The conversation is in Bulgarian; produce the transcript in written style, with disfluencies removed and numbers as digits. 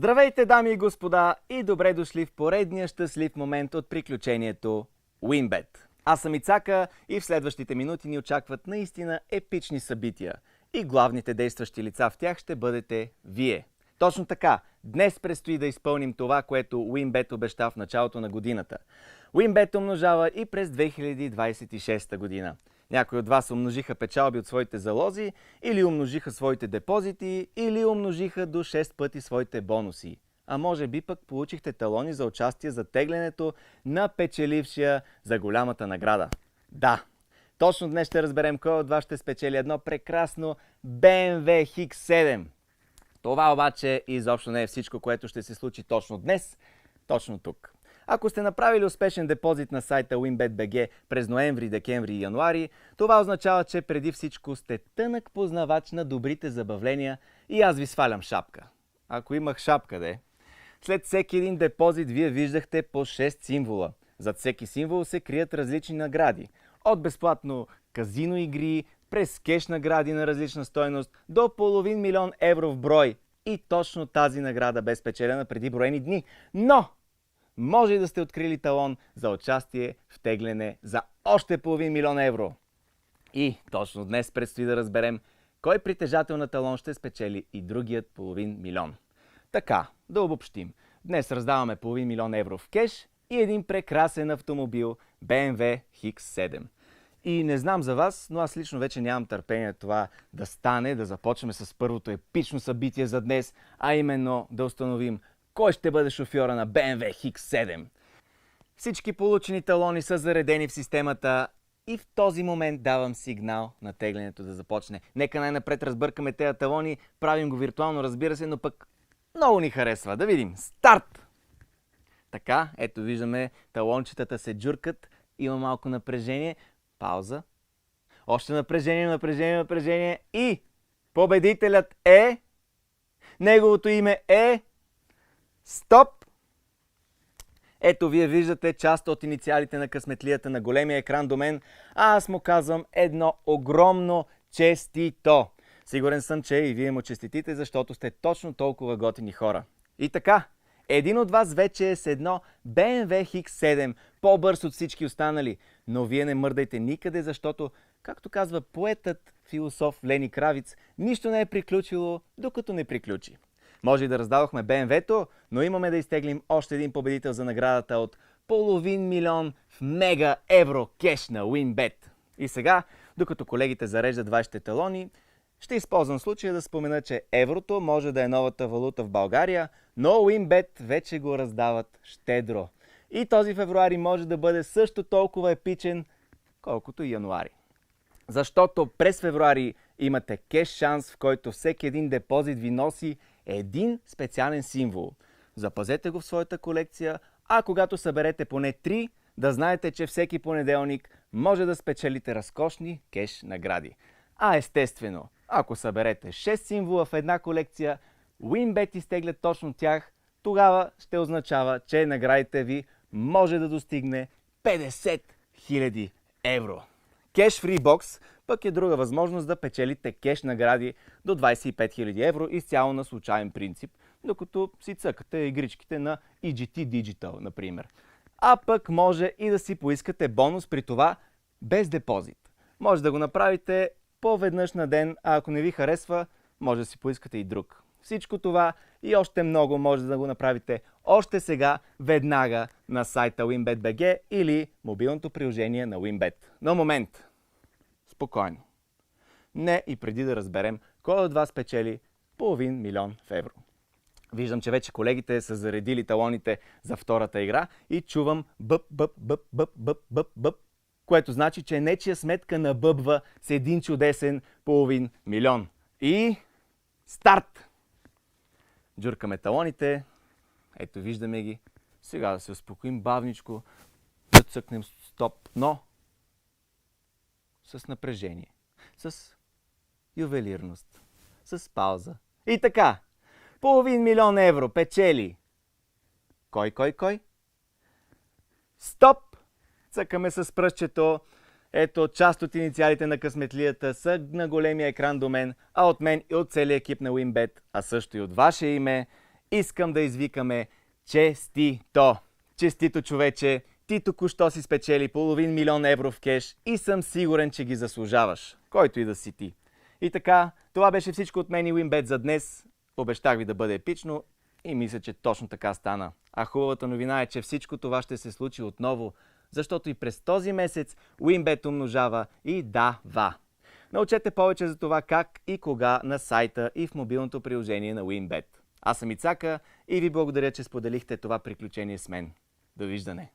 Здравейте, дами и господа, и добре дошли в поредния щастлив момент от приключението WinBet. Аз съм Ицака и в следващите минути ни очакват наистина епични събития. И главните действащи лица в тях ще бъдете вие. Точно така, днес предстои да изпълним това, което WinBet обеща в началото на годината. WinBet умножава и през 2026 година. Някои от вас умножиха печалби от своите залози, или умножиха своите депозити, или умножиха до 6 пъти своите бонуси. А може би пък получихте талони за участие за теглянето на печелившия за голямата награда. Да, точно днес ще разберем кой от вас ще спечели едно прекрасно BMW X7. Това обаче изобщо не е всичко, което ще се случи точно днес, точно тук. Ако сте направили успешен депозит на сайта WinBet.bg през ноември, декември и януари, това означава, че преди всичко сте тънък познавач на добрите забавления и аз ви свалям шапка. Ако имах шапка, де. След всеки един депозит вие виждахте по 6 символа. Зад всеки символ се крият различни награди. От безплатно казино игри, през кеш награди на различна стойност, до половин милион евро в брой. И точно тази награда бе спечелена преди броени дни. Но може и да сте открили талон за участие в тегляне за още половин милион евро. И точно днес предстои да разберем кой притежател на талон ще спечели и другият половин милион. Така, да обобщим. Днес раздаваме половин милион евро в кеш и един прекрасен автомобил BMW X7. И не знам за вас, но аз лично вече нямам търпение това да стане, да започнем с първото епично събитие за днес, а именно да установим кой ще бъде шофьора на BMW X7. Всички получени талони са заредени в системата и в този момент давам сигнал на теглянето да започне. Нека най-напред разбъркаме тези талони, правим го виртуално, разбира се, но пък много ни харесва. Да видим. Старт! Така, ето виждаме, талончетата се джуркат, има малко напрежение. Пауза. Още напрежение и победителят е... Неговото име е... Стоп! Ето вие виждате част от инициалите на късметлията на големия екран до мен, а аз му казвам едно огромно честито. Сигурен съм, че и вие му честитите, защото сте точно толкова готини хора. И така, един от вас вече е с едно BMW X7, по-бърз от всички останали, но вие не мърдайте никъде, защото, както казва поетът философ Лени Кравиц, нищо не е приключило, докато не приключи. Може и да раздадохме BMW-то, но имаме да изтеглим още един победител за наградата от половин милион в мега евро кеш на WinBet. И сега, докато колегите зареждат вашите талони, ще използвам случая да спомена, че еврото може да е новата валута в България, но WinBet вече го раздават щедро. И този февруари може да бъде също толкова епичен, колкото и януари. Защото през февруари имате кеш шанс, в който всеки един депозит ви носи един специален символ. Запазете го в своята колекция, а когато съберете поне 3, да знаете, че всеки понеделник може да спечелите разкошни кеш награди. А естествено, ако съберете 6 символа в една колекция, WinBet изтеглят точно тях, тогава ще означава, че наградите ви може да достигне 50 000 евро. Кеш Free Box пък е друга възможност да печелите кеш награди до 25 000 евро изцяло на случайен принцип, докато си цъкате игричките на EGT Digital, например. А пък може и да си поискате бонус при това без депозит. Може да го направите по-веднъж на ден, а ако не ви харесва, може да си поискате и друг. Всичко това и още много може да го направите още сега, веднага на сайта WinBet.bg или мобилното приложение на WinBet. Но момент! Спокойно. Не и преди да разберем кой от вас печели половин милион в евро. Виждам, че вече колегите са заредили талоните за втората игра и чувам бъп, което значи, че нечия сметка набъбва с един чудесен половин милион. И старт! Джуркаме талоните. Ето виждаме ги. Сега да се успокоим бавничко, да цъкнем стоп, но с напрежение, с ювелирност, с пауза. И така, половин милион евро печели. Кой? Стоп! Цъкаме с пръстчето. Ето, част от инициалите на късметлията са на големия екран до мен, а от мен и от целия екип на WinBet, а също и от ваше име. искам да извикаме честито! Честито, човече! Ти току-що си спечели половин милион евро в кеш и съм сигурен, че ги заслужаваш. Който и да си ти. И така, това беше всичко от мен и WinBet за днес. Обещах ви да бъде епично и мисля, че точно така стана. А хубавата новина е, че всичко това ще се случи отново, защото и през този месец WinBet умножава и дава. Научете повече за това как и кога на сайта и в мобилното приложение на WinBet. Аз съм Ицака и ви благодаря, че споделихте това приключение с мен. Довиждане!